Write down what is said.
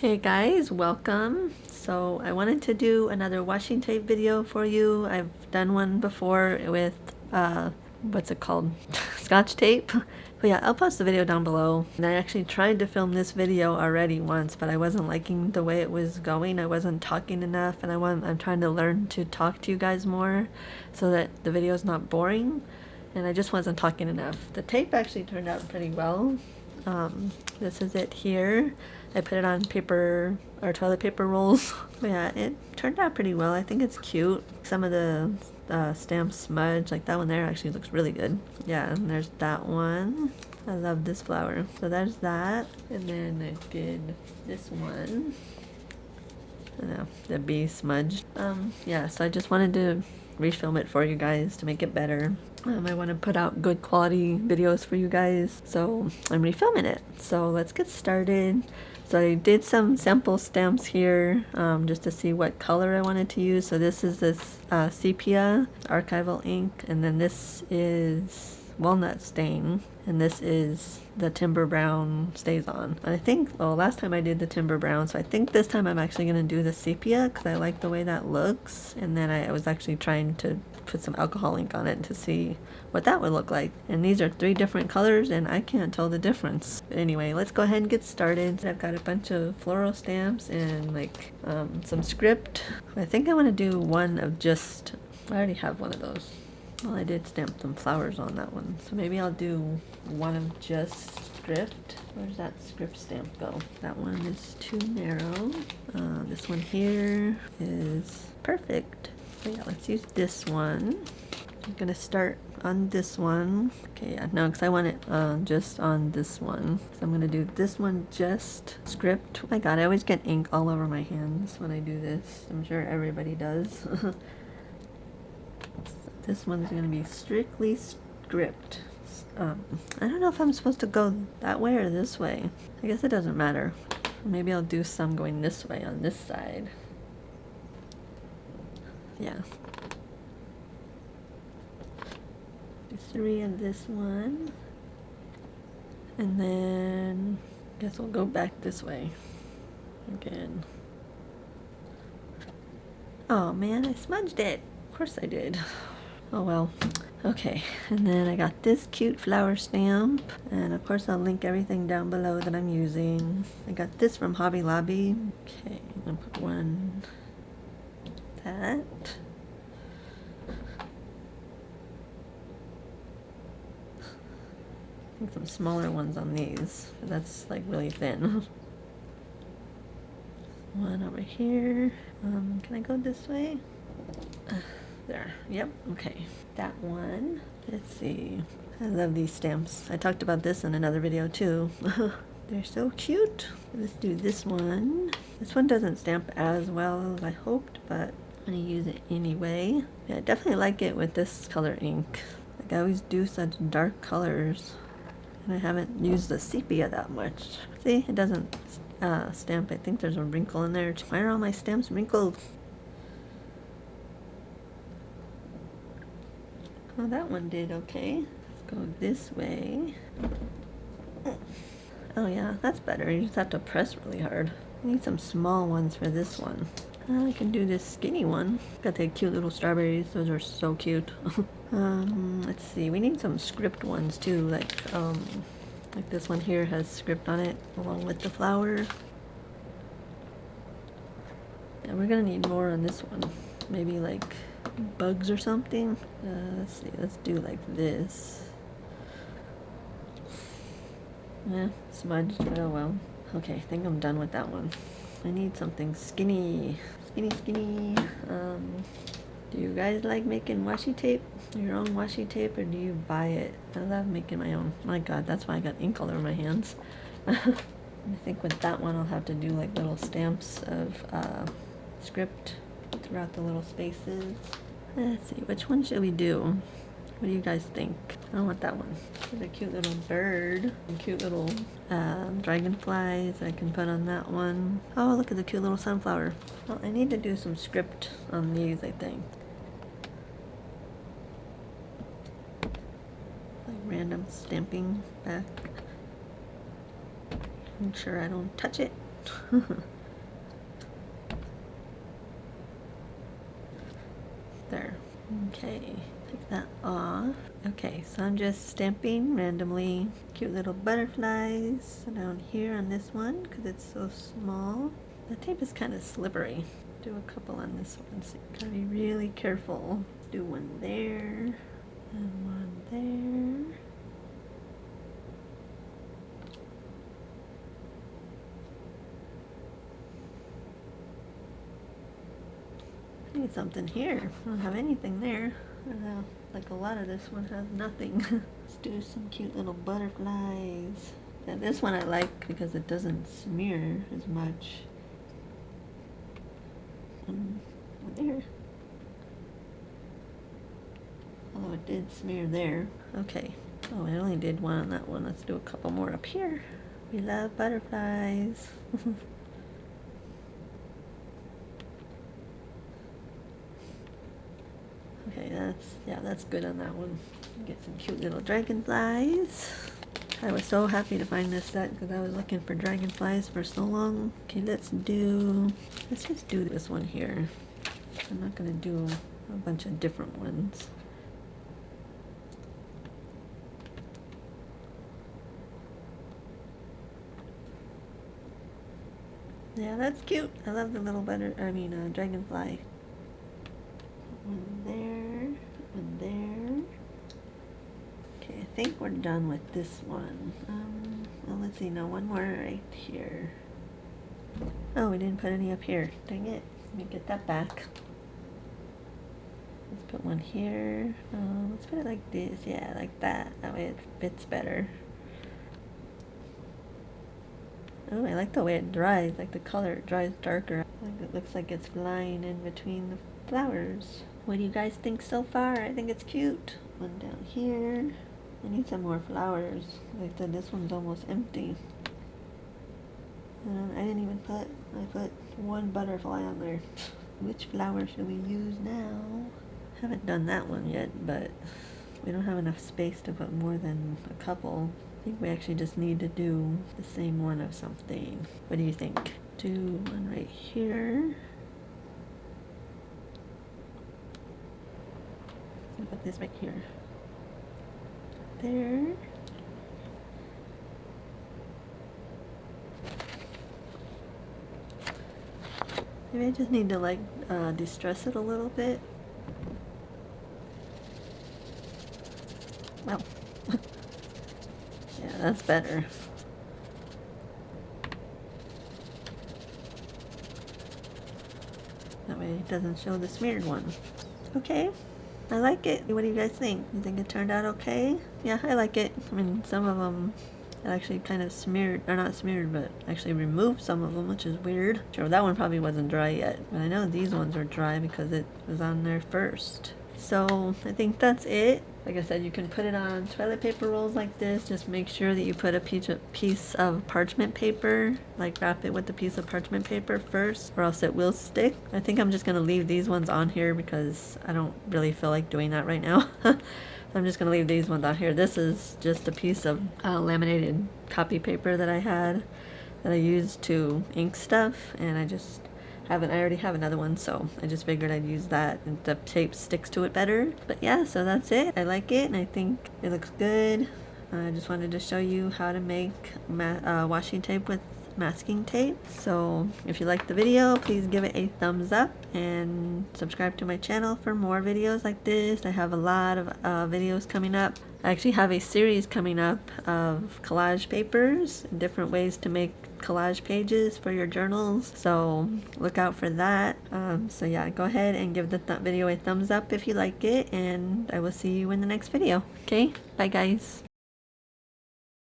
Hey guys, welcome. So I wanted to do another washing tape video for you. I've done one before with what's it called? Scotch tape. But yeah, I'll post the video down below. And I actually tried to film this video already once, but I wasn't liking the way it was going. I wasn't talking enough, and I'm trying to learn to talk to you guys more so that the video is not boring. And I just wasn't talking enough. The tape actually turned out pretty well. This is it here. I put it on paper or toilet paper rolls. But yeah, it turned out pretty well. I think it's cute. Some of the stamps smudge, like that one there actually looks really good. Yeah, and there's that one. I love this flower. So there's that. And then I did this one. Yeah, the bee smudge. Yeah, so I just wanted to refilm it for you guys to make it better. I want to put out good quality videos for you guys, so I'm refilming it. So let's get started. So I did some sample stamps here just to see what color I wanted to use. So this is this sepia archival ink, and then this is walnut stain, and this is the timber brown stays on. I think, well, last time I did the timber brown, so I think this time I'm actually going to do the sepia because I like the way that looks. And then I was actually trying to put some alcohol ink on it to see what that would look like. And these are 3 different colors and I can't tell the difference. But anyway, let's go ahead and get started. I've got a bunch of floral stamps and like some script. I think I want to do one of just, I already have one of those. Well, I did stamp some flowers on that one, so maybe I'll do one of just script. Where's that script stamp go? That one is too narrow. This one here is perfect. So yeah, let's use this one. I'm gonna start on this one. Okay, yeah, no, because I want it just on this one. So I'm gonna do this one just script. Oh my god, I always get ink all over my hands when I do this. I'm sure everybody does. This one's going to be strictly script. I don't know if I'm supposed to go that way or this way. I guess it doesn't matter. Maybe I'll do some going this way on this side. Yeah. Do 3 of this one. And then I guess we'll go back this way again. Oh man, I smudged it. Of course I did. Oh well. Okay, and then I got this cute flower stamp, and of course I'll link everything down below that I'm using. I got this from Hobby Lobby. Okay, I'm gonna put one that. I think some smaller ones on these. That's like really thin. One over here. Can I go this way? There. Yep. Okay. That one. Let's see. I love these stamps. I talked about this in another video too. They're so cute. Let's do this one. This one doesn't stamp as well as I hoped, but I'm going to use it anyway. Yeah, I definitely like it with this color ink. Like I always do such dark colors. And I haven't used the sepia that much. See, it doesn't stamp. I think there's a wrinkle in there. Why are all my stamps wrinkled? Oh, that one did okay. Let's go this way. Oh yeah, that's better. You just have to press really hard. I need some small ones for this one. I can do this skinny one. Got the cute little strawberries. Those are so cute. Let's see. We need some script ones too. Like this one here has script on it along with the flower. And we're gonna need more on this one. Maybe like bugs or something. Let's see, let's do like this. Yeah, smudged, but oh well. Okay, I think I'm done with that one. I need something skinny. Skinny. Do you guys like making washi tape? Your own washi tape, or do you buy it? I love making my own. My god, that's why I got ink all over my hands. I think with that one I'll have to do like little stamps of script throughout the little spaces. Let's see, which one should we do? What do you guys think? I want that one. There's a cute little bird and cute little dragonflies I can put on that one. Oh, look at the cute little sunflower. Well, I need to do some script on these, I think. Like random stamping back. Make sure I don't touch it. Okay, take that off. Okay, so I'm just stamping randomly cute little butterflies down here on this one because it's so small. The tape is kind of slippery. Do a couple on this one, so you gotta be really careful. Do one there and one there. I need something here. I don't have anything there. Like a lot of this one has nothing. Let's do some cute little butterflies. Now this one I like because it doesn't smear as much. There. Although it did smear there. Okay. Oh, I only did one on that one. Let's do a couple more up here. We love butterflies. Okay, that's good on that one. Get some cute little dragonflies. I was so happy to find this set because I was looking for dragonflies for so long. Okay, let's just do this one here. I'm not gonna do a bunch of different ones. Yeah, that's cute. I love the little dragonfly. One there, one there. Okay, I think we're done with this one. Well, let's see, now one more right here. Oh, we didn't put any up here. Dang it. Let me get that back. Let's put one here. Let's put it like this. Yeah, like that. That way it fits better. Oh, I like the way it dries. Like the color, it dries darker. Like it looks like it's flying in between the flowers. What do you guys think so far? I think it's cute. One down here. I need some more flowers. Like I said, this one's almost empty. I didn't even put, I put one butterfly on there. Which flower should we use now? Haven't done that one yet, but we don't have enough space to put more than a couple. I think we actually just need to do the same one of something. What do you think? Do one right here. I'll put this right here. There. Maybe I just need to like distress it a little bit. Wow. Yeah, that's better. That way it doesn't show the smeared one. Okay, I like it. What do you guys think? You think it turned out okay? Yeah, I like it. I mean, some of them it actually kind of smeared, or not smeared, but actually removed some of them, which is weird. Sure, that one probably wasn't dry yet, but I know these ones are dry because it was on there first. So I think that's it. Like I said, you can put it on toilet paper rolls like this. Just make sure that you put a piece of parchment paper, like wrap it with a piece of parchment paper first, or else it will stick. I think I'm just gonna leave these ones on here because I don't really feel like doing that right now. I'm just gonna leave these ones on here. This is just a piece of laminated copy paper that I had that I used to ink stuff, and I already have another one, so I just figured I'd use that, and the tape sticks to it better. But yeah, so that's it. I like it, and I think it looks good. I just wanted to show you how to make washi tape with masking tape. So if you liked the video, please give it a thumbs up and subscribe to my channel for more videos like this. I have a lot of videos coming up. I actually have a series coming up of collage papers, different ways to make collage pages for your journals, so look out for that. So yeah, go ahead and give the video a thumbs up if you like it, and I will see you in the next video. Okay, bye guys.